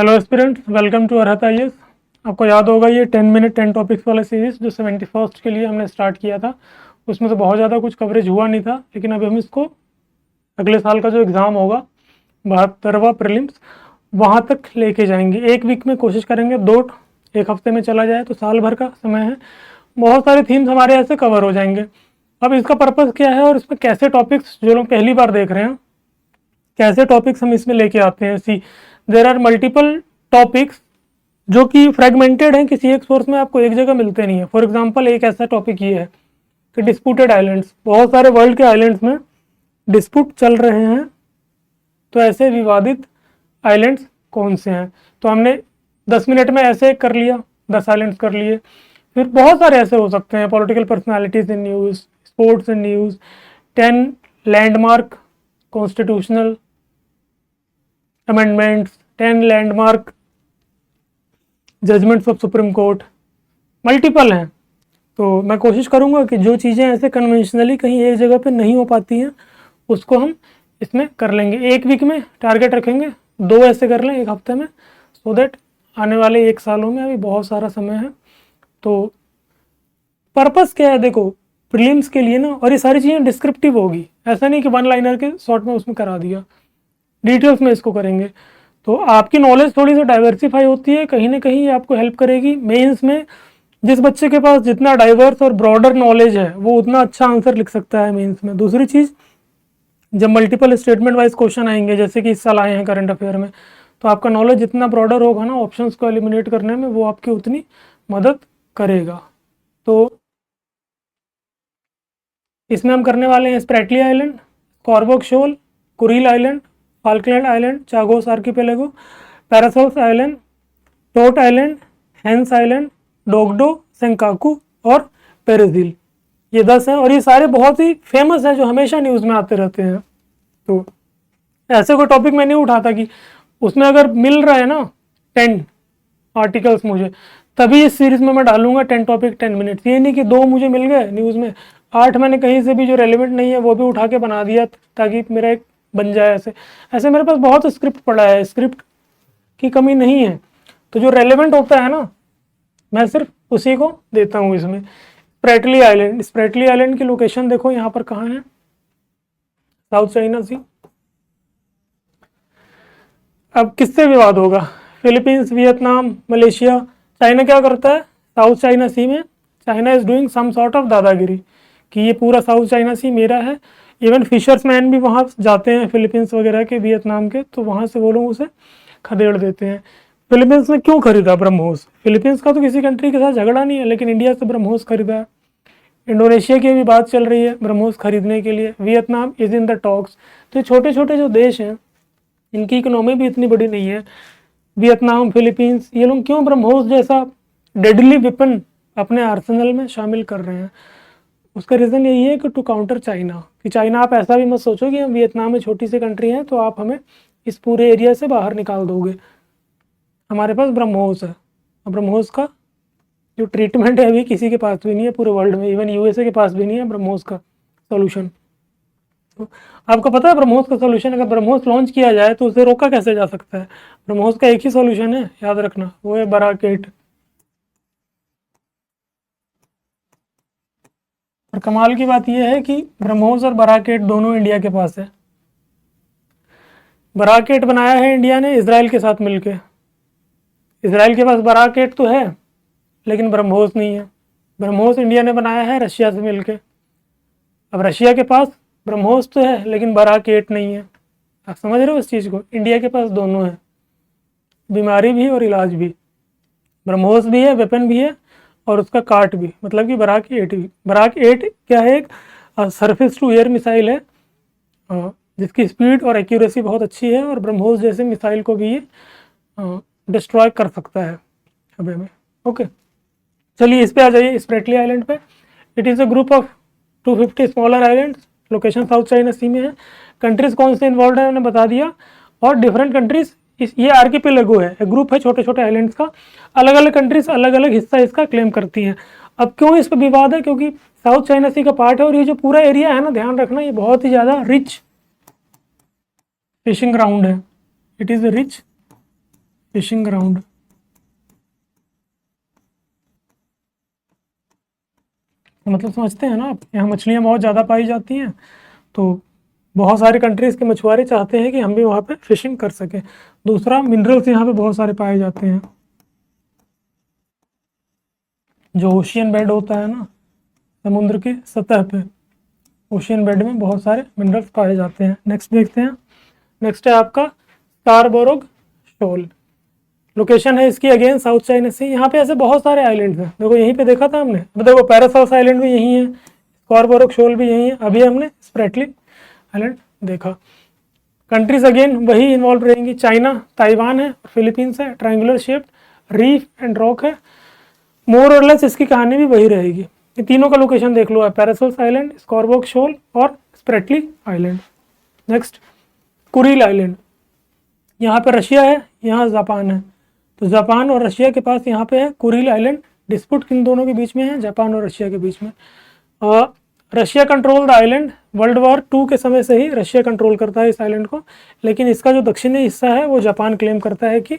Hello aspirants, welcome to Arhat IAS. आपको याद होगा ये 10 मिनट 10 टॉपिक्स वाला सीरीज जो 71st के लिए हमने स्टार्ट किया था। उसमें तो बहुत ज़्यादा कुछ कवरेज हुआ नहीं था, लेकिन अभी हम इसको अगले साल का जो एग्ज़ाम होगा 72वां प्रीलिम्स, वहाँ तक लेके जाएंगे। एक वीक में कोशिश करेंगे, एक हफ्ते में चला जाए तो साल भर का समय है। बहुत सारे थीम्स हमारे ऐसे कवर हो जाएंगे। अब इसका पर्पज़ क्या है और इसमें कैसे टॉपिक्स, जो लोग पहली बार देख रहे हैं, कैसे टॉपिक्स हम इसमें लेके आते हैं। सी देर आर मल्टीपल टॉपिक्स जो कि फ्रेगमेंटेड हैं, किसी एक सोर्स में आपको एक जगह मिलते नहीं है। फॉर एग्जांपल एक ऐसा टॉपिक ये है कि डिस्प्यूटेड आइलैंड्स, बहुत सारे वर्ल्ड के आइलैंड्स में डिस्प्यूट चल रहे हैं, तो ऐसे विवादित आइलैंड्स कौन से हैं। तो हमने 10 मिनट में ऐसे कर लिया, 10 आइलैंड्स कर लिए। फिर बहुत सारे ऐसे हो सकते हैं, political personalities in news, sports in news, 10 landmark constitutional amendments, 10 landmark judgments of supreme court, multiple हैं। तो मैं कोशिश करूंगा कि जो चीज़ें ऐसे कन्वेंशनली कहीं एक जगह पे नहीं हो पाती हैं, उसको हम इसमें कर लेंगे। एक वीक में टारगेट रखेंगे, 2 ऐसे कर लें एक हफ्ते में, सो दैट आने वाले 1 सालों में अभी बहुत सारा समय है। तो पर्पस क्या है, देखो प्रीलिम्स के लिए ना, और ये सारी चीज़ें डिस्क्रिप्टिव होगी, ऐसा नहीं कि 1 लाइनर के शॉर्ट में उसमें करा दिया, डिटेल्स में इसको करेंगे। तो आपकी नॉलेज थोड़ी सी डाइवर्सिफाई होती है, कहीं ना कहीं ये आपको हेल्प करेगी। मेंस में जिस बच्चे के पास जितना डाइवर्स और ब्रॉडर नॉलेज है, वो उतना अच्छा आंसर लिख सकता है मेंस में। दूसरी चीज़, जब मल्टीपल स्टेटमेंट वाइज क्वेश्चन आएंगे, जैसे कि इस साल आए हैं करंट अफेयर में, तो आपका नॉलेज जितना ब्रॉडर होगा ना, ऑप्शंस को एलिमिनेट करने में वो आपकी उतनी मदद करेगा। तो इसमें हम करने वाले हैं Spratly island, Scarborough Shoal, Kuril island, Falkland island, Chagos archipelago, Paracels island, टोट island, Hans island, Dokdo, Senkaku और पेरेजिल। ये 10 हैं और ये सारे बहुत ही फेमस हैं, जो हमेशा न्यूज़ में आते रहते हैं। तो ऐसे कोई टॉपिक मैं नहीं उठाता कि उसमें अगर मिल रहा है ना 10 आर्टिकल्स मुझे, तभी इस सीरीज में मैं डालूंगा 10 टॉपिक 10 मिनट्स। ये नहीं कि 2 मुझे मिल गए न्यूज़ में, 8 मैंने कहीं से भी जो रेलिवेंट नहीं है वो भी उठा के बना दिया, ताकि मेरा एक बन जाए। ऐसे ऐसे मेरे पास बहुत स्क्रिप्ट पड़ा है, स्क्रिप्ट की कमी नहीं है। तो जो रेलिवेंट होता है ना, मैं सिर्फ उसी को देता हूँ इसमें। स्प्रेटली आइलैंड की लोकेशन देखो यहाँ पर कहाँ है, साउथ चाइना सी। अब किससे विवाद होगा, फिलीपींस, वियतनाम, मलेशिया। चाइना क्या करता है साउथ चाइना सी में, China is doing some sort of दादागिरी कि ये पूरा साउथ चाइना सी मेरा है। इवन फिशर्समैन भी वहाँ जाते हैं, फिलीपींस वगैरह के, वियतनाम के, तो वहाँ से वो लोग उसे खदेड़ देते हैं। फिलीपींस ने क्यों खरीदा ब्रह्मोस? फिलीपींस का तो किसी कंट्री के साथ झगड़ा नहीं है, लेकिन इंडिया से ब्रह्मोस खरीदा है। इंडोनेशिया की भी बात चल रही है ब्रह्मोस खरीदने के लिए। Vietnam is in the talks. तो ये छोटे छोटे जो देश हैं, इनकी इकोनॉमी भी इतनी बड़ी नहीं है। वियतनाम, फिलीपींस, ये लोग क्यों ब्रह्मोस जैसा डेडली वेपन अपने आर्सेनल में शामिल कर रहे हैं? उसका रीज़न यही है कि टू काउंटर चाइना, कि चाइना, आप ऐसा भी मत सोचो कि हम वियतनाम में छोटी सी कंट्री है तो आप हमें इस पूरे एरिया से बाहर निकाल दोगे। हमारे पास ब्रह्मोस है, और ब्रह्मोस का जो ट्रीटमेंट है अभी किसी के पास भी नहीं है पूरे वर्ल्ड में, इवन यूएसए के पास भी नहीं है ब्रह्मोस का सोल्यूशन। तो आपको पता है ब्रह्मोस का सोल्यूशन, अगर ब्रह्मोस लॉन्च किया जाए तो उसे रोका कैसे जा सकता है? ब्रह्मोस का एक ही सोल्यूशन है, याद रखना, वो है बराकेट। और कमाल की बात यह है कि ब्रह्मोस और बराकेट दोनों इंडिया के पास है। बराकेट बनाया है इंडिया ने इसराइल के साथ मिलके। इसराइल के पास बराकेट तो है, लेकिन ब्रह्मोस नहीं है। ब्रह्मोस इंडिया ने बनाया है रशिया से मिलके। अब रशिया के पास ब्रह्मोस तो है, लेकिन बराकेट नहीं है। आप समझ रहे हो इस चीज़ को? इंडिया के पास दोनों है, बीमारी भी और इलाज भी। ब्रह्मोस भी है, वेपन भी है, और उसका काट भी, मतलब कि बराक-8 भी। बराक-8 क्या है? एक सरफेस टू एयर मिसाइल है, जिसकी स्पीड और एक्यूरेसी बहुत अच्छी है, और ब्रह्मोस जैसे मिसाइल को भी ये डिस्ट्रॉय कर सकता है हवा में। ओके, चलिए इस पे आ जाइए, स्प्रेटली आइलैंड पे। It is a group of 250 smaller islands, location South China Sea में है। कंट्रीज कौन से इन्वॉल्व है मैंने बता दिया, और डिफरेंट कंट्रीज, ये आर्किपेलागो है, ग्रुप है छोटे छोटे आइलैंड्स का। अलग अलग कंट्रीज अलग अलग हिस्सा इसका क्लेम करती हैं। अब क्यों इस पर विवाद है? क्योंकि साउथ चाइना सी का पार्ट है, और ये जो पूरा एरिया है ना, ध्यान रखना, ये बहुत ही ज़्यादा रिच फिशिंग ग्राउंड है। It is rich fishing ground. मतलब समझते हैं ना आप, यहाँ मछलियाँ बहुत ज़्यादा पाई जाती हैं, तो बहुत सारे कंट्रीज़ के मछुआरे चाहते हैं कि हम भी वहाँ पे फिशिंग कर सकें। दूसरा, मिनरल्स यहाँ पे बहुत सारे पाए जाते हैं। जो ओशियन बेड होता है ना, समुद्र की सतह पे, ओशियन बेड में बहुत सारे मिनरल्स पाए जाते हैं। नेक्स्ट देखते हैं। नेक्स्ट है आपका स्कारबोरोग शोल। लोकेशन है इसकी अगेन साउथ चाइना सी। यहाँ पे ऐसे बहुत सारे आइलैंड्स हैं, देखो यहीं पे देखा था हमने, अब देखो पैरासाउस आइलैंड भी यहीं है, स्कारबोरोग शोल भी यहीं है, अभी हमने स्प्रेटली आइलैंड देखा। कंट्रीज अगेन वही इन्वॉल्व रहेंगी, चाइना, ताइवान है, फिलीपींस है, triangular shape, reef and rock है, मोर और लेस इसकी कहानी भी वही रहेगी। ये तीनों का लोकेशन देख लो, पैरासोस आइलैंड, स्कारबोरोग शोल और Spratly island. Next Kuril island, यहाँ पे रशिया है, यहाँ जापान है, तो जापान और रशिया के पास यहाँ पे है कुरिल आइलैंड। डिस्प्यूट किन दोनों के बीच में है? जापान और रशिया के बीच में। Russia control the island, world war 2 के समय से ही रशिया कंट्रोल करता है इस आइलैंड को, लेकिन इसका जो दक्षिणी हिस्सा है वो जापान क्लेम करता है कि,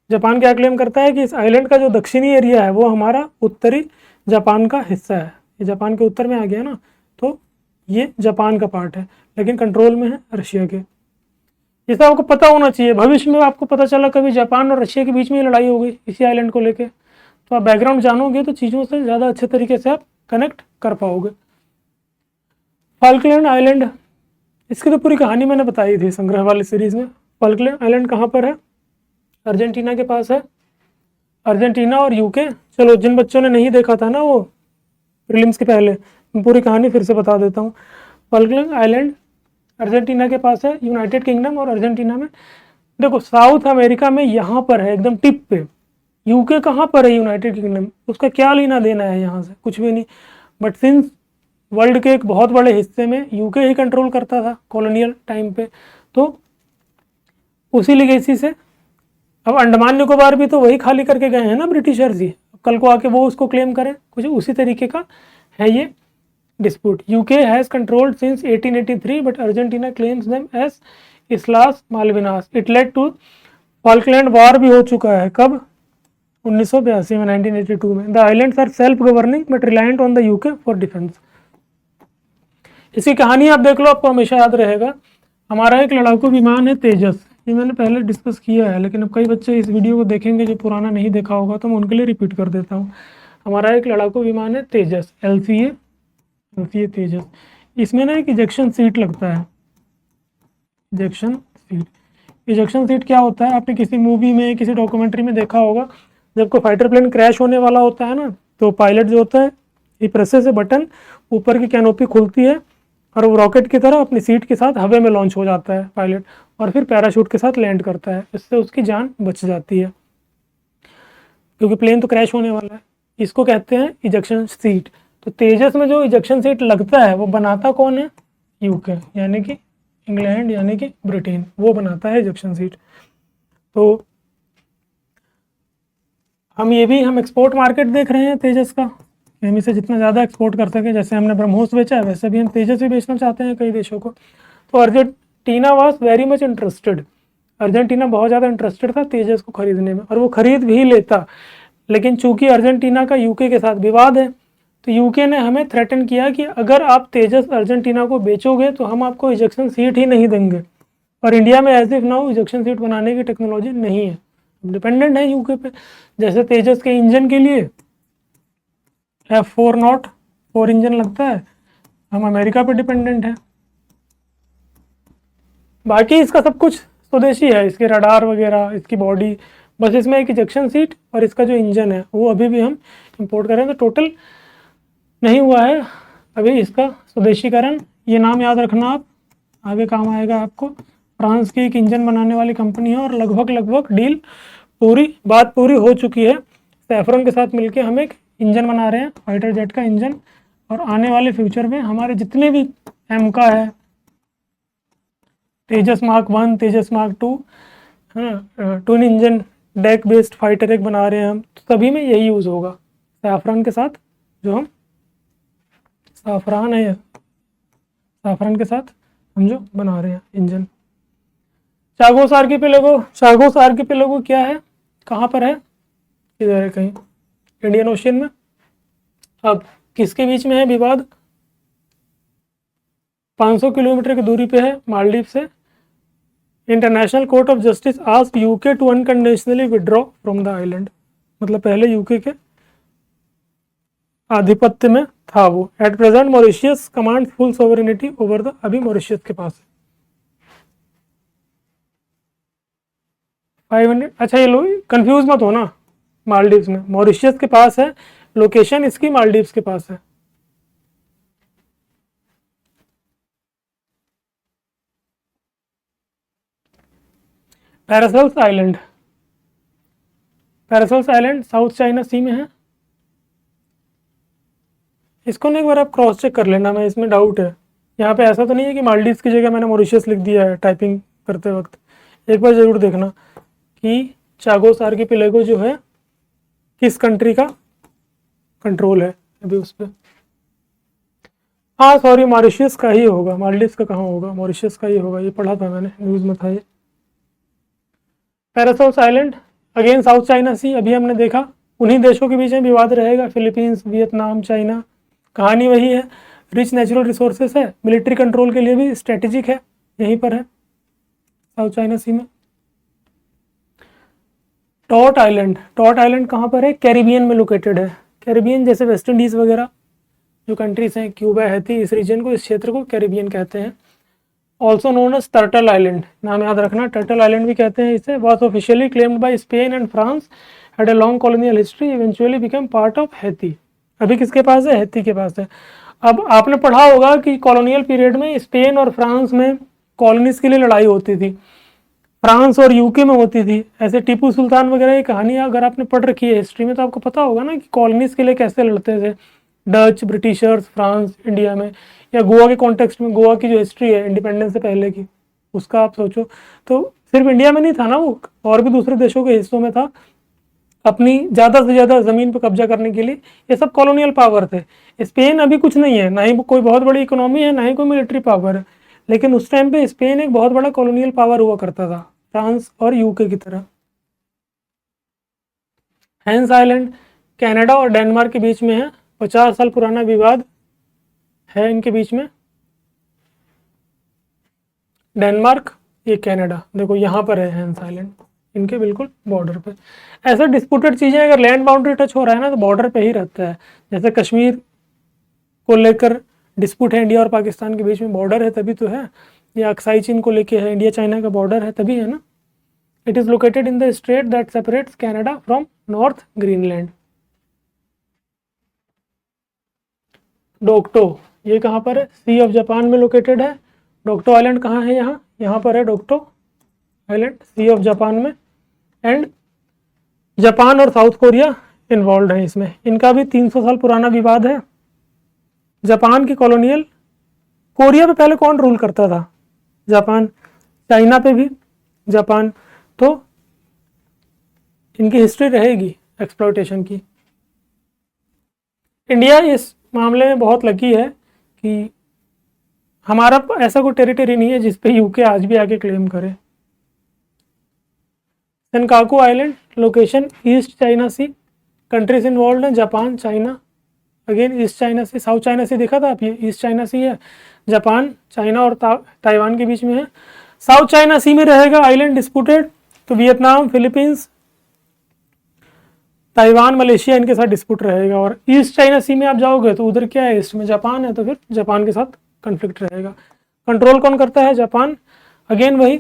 जापान क्या क्लेम करता है कि इस आइलैंड का जो दक्षिणी एरिया है वो हमारा उत्तरी जापान का हिस्सा है। ये जापान के उत्तर में आ गया ना, तो ये जापान का पार्ट है, लेकिन कंट्रोल में है रशिया के। ये सब आपको पता होना चाहिए, भविष्य में आपको पता चला कभी जापान और रशिया के बीच में लड़ाई हो गई इसी आइलैंड को लेके, तो आप बैकग्राउंड जानोगे तो चीज़ों से ज़्यादा अच्छे तरीके से आप कनेक्ट कर पाओगे। फाल्कलैंड आइलैंड, इसकी तो पूरी कहानी मैंने बताई थी संग्रह वाली सीरीज में। फाल्कलैंड आइलैंड कहाँ पर है? अर्जेंटीना के पास है। अर्जेंटीना और यूके, चलो जिन बच्चों ने नहीं देखा था ना वो प्रीलिम्स के पहले, मैं पूरी कहानी फिर से बता देता हूँ। फाल्कलैंड आइलैंड अर्जेंटीना के पास है, यूनाइटेड किंगडम और अर्जेंटीना में। देखो साउथ अमेरिका में यहाँ पर है एकदम टिप पे, यूके कहाँ पर है? यूनाइटेड किंगडम, उसका क्या लेना देना है यहाँ से? कुछ भी नहीं। बट सिंस वर्ल्ड के एक बहुत बड़े हिस्से में यूके ही कंट्रोल करता था कॉलोनियल टाइम पे, तो उसी लेगेसी से अब अंडमान निकोबार भी तो वही खाली करके गए हैं ना ब्रिटिशर्स ही, कल को आके वो उसको क्लेम करें, कुछ उसी तरीके का है ये dispute. UK has controlled since 1883 but Argentina claims them as Islas Malvinas. It led to Falkland war भी हो चुका है, कब? 1982 में, 1982 में। The islands are self governing but reliant on the UK for defence. इसकी कहानी आप देख लो, आपको हमेशा याद रहेगा। हमारा एक लड़ाकू विमान है तेजस, ये मैंने पहले डिस्कस किया है, लेकिन अब कई बच्चे इस वीडियो को देखेंगे जो पुराना नहीं देखा होगा, तो मैं उनके लिए रिपीट कर देता हूँ। हमारा एक लड़ाकू विमान है तेजस, LCA तेजस। इसमें ना एक इजेक्शन सीट लगता है, इजेक्शन सीट। इजेक्शन सीट क्या होता है? आपने किसी मूवी में, किसी डॉक्यूमेंट्री में देखा होगा, जब कोई फाइटर प्लेन क्रैश होने वाला होता है ना, तो पायलट जो होता है ये प्रेसेस से बटन, ऊपर की कैनोपी खुलती है और वो रॉकेट की तरह अपनी सीट के साथ हवा में लॉन्च हो जाता है पायलट, और फिर पैराशूट के साथ लैंड करता है। इससे उसकी जान बच जाती है, क्योंकि प्लेन तो क्रैश होने वाला है। इसको कहते हैं इजेक्शन सीट। तो तेजस में जो इजेक्शन सीट लगता है वो बनाता कौन है? यूके, यानी कि इंग्लैंड, यानी कि ब्रिटेन, वो बनाता है इजेक्शन सीट। तो हम एक्सपोर्ट मार्केट देख रहे हैं तेजस का, हम इसे जितना ज़्यादा एक्सपोर्ट कर सकें। जैसे हमने ब्रह्मोस बेचा है, वैसे भी हम तेजस भी बेचना चाहते हैं कई देशों को। तो Argentina was very much interested, Argentina बहुत ज़्यादा इंटरेस्टेड था तेजस को खरीदने में, और वो खरीद भी लेता। लेकिन चूंकि अर्जेंटीना का यूके के साथ विवाद है, तो यूके ने हमें थ्रेटन किया कि अगर आप तेजस अर्जेंटीना को बेचोगे तो हम आपको इजेक्शन सीट ही नहीं देंगे। और इंडिया में as if now ejection seat बनाने की टेक्नोलॉजी नहीं है, डिपेंडेंट है यूके पे। जैसे तेजस के इंजन के लिए F404 इंजन लगता है, हम अमेरिका पे डिपेंडेंट है। बाकी इसका सब कुछ स्वदेशी है, इसके रडार वगैरह, इसकी बॉडी, बस इसमें एक इजेक्शन सीट और इसका जो इंजन है वो अभी भी हम इंपोर्ट कर रहे हैं। तो टोटल नहीं हुआ है अभी इसका स्वदेशीकरण। ये नाम याद रखना आप, आगे काम आएगा आपको। फ्रांस की एक इंजन बनाने वाली कंपनी है और लगभग डील बात पूरी हो चुकी है। सैफरन के साथ मिलकर हम एक इंजन बना रहे हैं, फाइटर जेट का इंजन, और आने वाले फ्यूचर में हमारे जितने भी एमका है, तेजस मार्क 1, तेजस मार्क 2, हाँ, twin engine deck based fighter एक बना रहे हैं हम, तो सभी में यही यूज़ होगा। सैफरन के साथ जो हम साफरान के साथ हम जो बना रहे हैं इंजन। चागोस आर्किपेलागो क्या है, कहाँ पर है, इधर है कहीं इंडियन ओशियन में। अब किसके बीच में है विवाद, 500 किलोमीटर की दूरी पे है मालदीव से। International Court of Justice asked UK to unconditionally withdraw from the island, मतलब पहले यूके के आधिपत्य में था वो। At present Mauritius command full sovereignty over the, अभी मॉरिशियस के पास है 500। अच्छा ये लो कंफ्यूज मत हो ना, मालदीव्स में मॉरिशियस के पास है, लोकेशन इसकी मालदीव्स के पास है। Paracels island, Paracels island South China Sea में है। इसको ना एक बार आप क्रॉस चेक कर लेना, मैं इसमें डाउट है, यहाँ पे ऐसा तो नहीं है कि मालदीव्स की जगह मैंने मॉरिशियस लिख दिया है टाइपिंग करते वक्त। एक बार ज़रूर देखना कि चागोस आर्किपेलागो जो है किस कंट्री का कंट्रोल है अभी उस पर। हाँ सॉरी, मॉरिशियस का ही होगा, मालदीव्स का कहाँ होगा, मॉरिशियस का ही होगा, ये पढ़ा था मैंने, न्यूज़ में था ये। Paracels island again South China Sea, अभी हमने देखा उन्हीं देशों के बीच में विवाद रहेगा, फिलीपींस, वियतनाम, चाइना, कहानी वही है। रिच नेचुरल रिसोर्सेस है, मिलिट्री कंट्रोल के लिए भी स्ट्रेटेजिक है, यहीं पर है साउथ चाइना सी में। टॉट आइलैंड कहाँ पर है, कैरिबियन में लोकेटेड है। कैरिबियन जैसे वेस्ट इंडीज़ वगैरह जो कंट्रीज हैं, क्यूबा, हैती, इस रीजन को, इस क्षेत्र को कैरिबियन कहते हैं। Also known as turtle island, नाम याद रखना, टर्टल आइलैंड भी कहते हैं इसे। Was officially claimed by Spain and France, had a long colonial history, eventually become part of Haiti. अभी किसके पास है, हैती के पास है। अब आपने पढ़ा होगा कि कॉलोनियल पीरियड में स्पेन और फ्रांस में कॉलोनीज के लिए लड़ाई होती थी, फ्रांस और यूके में होती थी। ऐसे टीपू सुल्तान वगैरह की कहानियाँ अगर आपने पढ़ रखी है हिस्ट्री में तो आपको पता होगा ना कि कॉलोनीज के लिए कैसे लड़ते थे डच, ब्रिटिशर्स, फ्रांस इंडिया में। या गोवा के कॉन्टेक्स्ट में, गोवा की जो हिस्ट्री है इंडिपेंडेंस से पहले की, उसका आप सोचो तो सिर्फ इंडिया में नहीं था ना वो, और भी दूसरे देशों के हिस्सों में था, अपनी ज़्यादा से ज़्यादा ज़मीन पर कब्जा करने के लिए। ये सब कॉलोनियल पावर थे। स्पेन अभी कुछ नहीं है, ना ही कोई बहुत बड़ी इकोनॉमी है, ना ही कोई मिलिट्री पावर है, लेकिन उस टाइम पे स्पेन एक बहुत बड़ा कॉलोनियल पावर हुआ करता था, फ्रांस और यूके की तरह। हैंस आइलैंड कनाडा और डेनमार्क के बीच में है, 50 साल पुराना विवाद है इनके बीच में। डेनमार्क, ये कनाडा, देखो यहाँ पर है हैंस आइलैंड, इनके बिल्कुल बॉर्डर पे। ऐसे डिस्प्यूटेड चीज़ें अगर लैंड बाउंड्री टच हो रहा है ना तो बॉर्डर पे ही रहता है। जैसे कश्मीर को लेकर डिस्प्यूट है, इंडिया और पाकिस्तान के बीच में बॉर्डर है तभी तो है, या अक्साई चीन को लेके है, इंडिया चाइना का बॉर्डर है तभी है ना। It is located in the strait that separates Canada from North Greenland. Dokdo, ये कहाँ पर है, सी ऑफ जापान में लोकेटेड है। डोक्टो आइलैंड कहाँ है, यहाँ पर है Dokdo island, Sea of Japan में। एंड जापान और साउथ कोरिया इन्वॉल्व है इसमें। इनका भी 300 साल पुराना विवाद है। जापान की कॉलोनियल, कोरिया पे पहले कौन रूल करता था, जापान, चाइना पे भी जापान, तो इनकी हिस्ट्री रहेगी एक्सप्लॉयटेशन की। इंडिया इस मामले में बहुत लकी है कि हमारा ऐसा कोई टेरिटरी नहीं है जिस पे यूके आज भी आके क्लेम करे। Senkaku island location East China Sea, countries involve हैं Japan, China, again East China Sea, South China Sea देखा था आप, ये ईस्ट चाइना सी है, जापान, चाइना और ताइवान के बीच में है। साउथ चाइना सी में रहेगा आइलैंड डिस्प्यूटेड तो वियतनाम, फिलीपींस, ताइवान, मलेशिया इनके साथ डिस्प्यूट रहेगा। और ईस्ट चाइना सी में आप जाओगे तो उधर क्या है, ईस्ट में जापान है, तो फिर जापान के साथ कन्फ्लिक्ट रहेगा। कंट्रोल कौन करता है, जापान। अगेन वही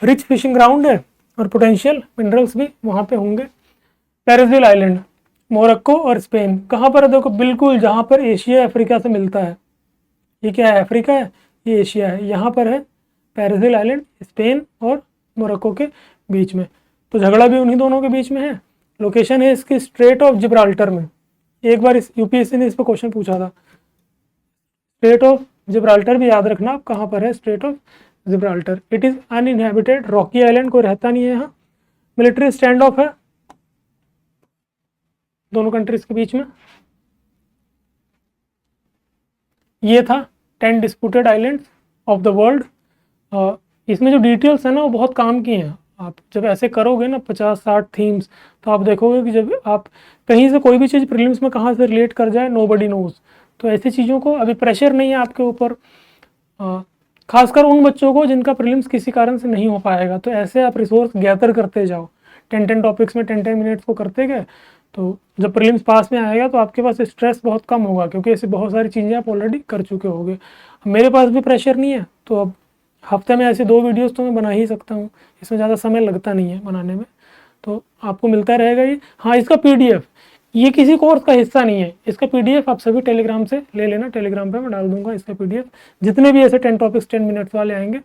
रिच फिशिंग ग्राउंड है और पोटेंशियल मिनरल्स भी वहाँ पे होंगे। पेरिसविल आइलैंड, मोरक्को और स्पेन, कहाँ पर है, देखो बिल्कुल जहाँ पर एशिया अफ्रीका से मिलता है। ये क्या है, अफ्रीका है, ये एशिया है, यहाँ पर है पेरिसविल आइलैंड, स्पेन और मोरक्को के बीच में। तो झगड़ा भी उन्हीं दोनों के बीच में है। लोकेशन है इसकी स्ट्रेट ऑफ जिब्राल्टर में। एक बार इस यूपीएससी ने इस पर क्वेश्चन पूछा था। स्ट्रेट ऑफ जिब्राल्टर भी याद रखना आप, कहाँ पर है straight of Gibraltar. It is uninhabited, Rocky island, कोई रहता नहीं है यहाँ। मिलिट्री स्टैंड ऑफ है दोनों कंट्रीज के बीच में। ये था 10 disputed islands of the world. इसमें जो डिटेल्स है ना वो बहुत काम की हैं। आप जब ऐसे करोगे ना 50-60 थीम्स, तो आप देखोगे कि जब आप कहीं से कोई भी चीज़ प्रीलिम्स में कहाँ से रिलेट कर जाए, नोबडी नोज। तो ऐसी चीज़ों को अभी प्रेशर नहीं है आपके ऊपर, खासकर उन बच्चों को जिनका प्रीलिम्स किसी कारण से नहीं हो पाएगा। तो ऐसे आप रिसोर्स गैदर करते जाओ, 10-10 टॉपिक्स में 10-10 मिनट्स को करते गए, तो जब प्रीलिम्स पास में आएगा तो आपके पास स्ट्रेस बहुत कम होगा, क्योंकि ऐसी बहुत सारी चीज़ें आप ऑलरेडी कर चुके होगे। मेरे पास भी प्रेशर नहीं है, तो अब हफ्ते में ऐसे 2 वीडियोस तो मैं बना ही सकता हूँ, इसमें ज़्यादा समय लगता नहीं है बनाने में, तो आपको मिलता रहेगा ये। हाँ, इसका पीडीएफ, ये किसी कोर्स का हिस्सा नहीं है, इसका पीडीएफ आप सभी टेलीग्राम से ले लेना, टेलीग्राम पे मैं डाल दूंगा इसका पीडीएफ। जितने भी ऐसे 10 टॉपिक्स 10 मिनट्स वाले आएंगे,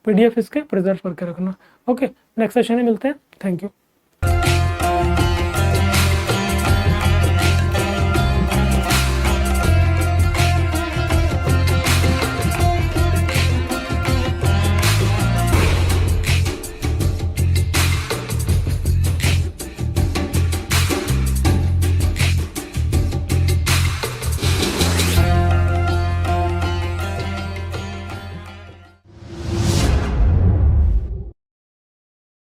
पीडीएफ इसके प्रिजर्व करके रखना। ओके, नेक्स्ट सेशन में मिलते हैं, थैंक यू।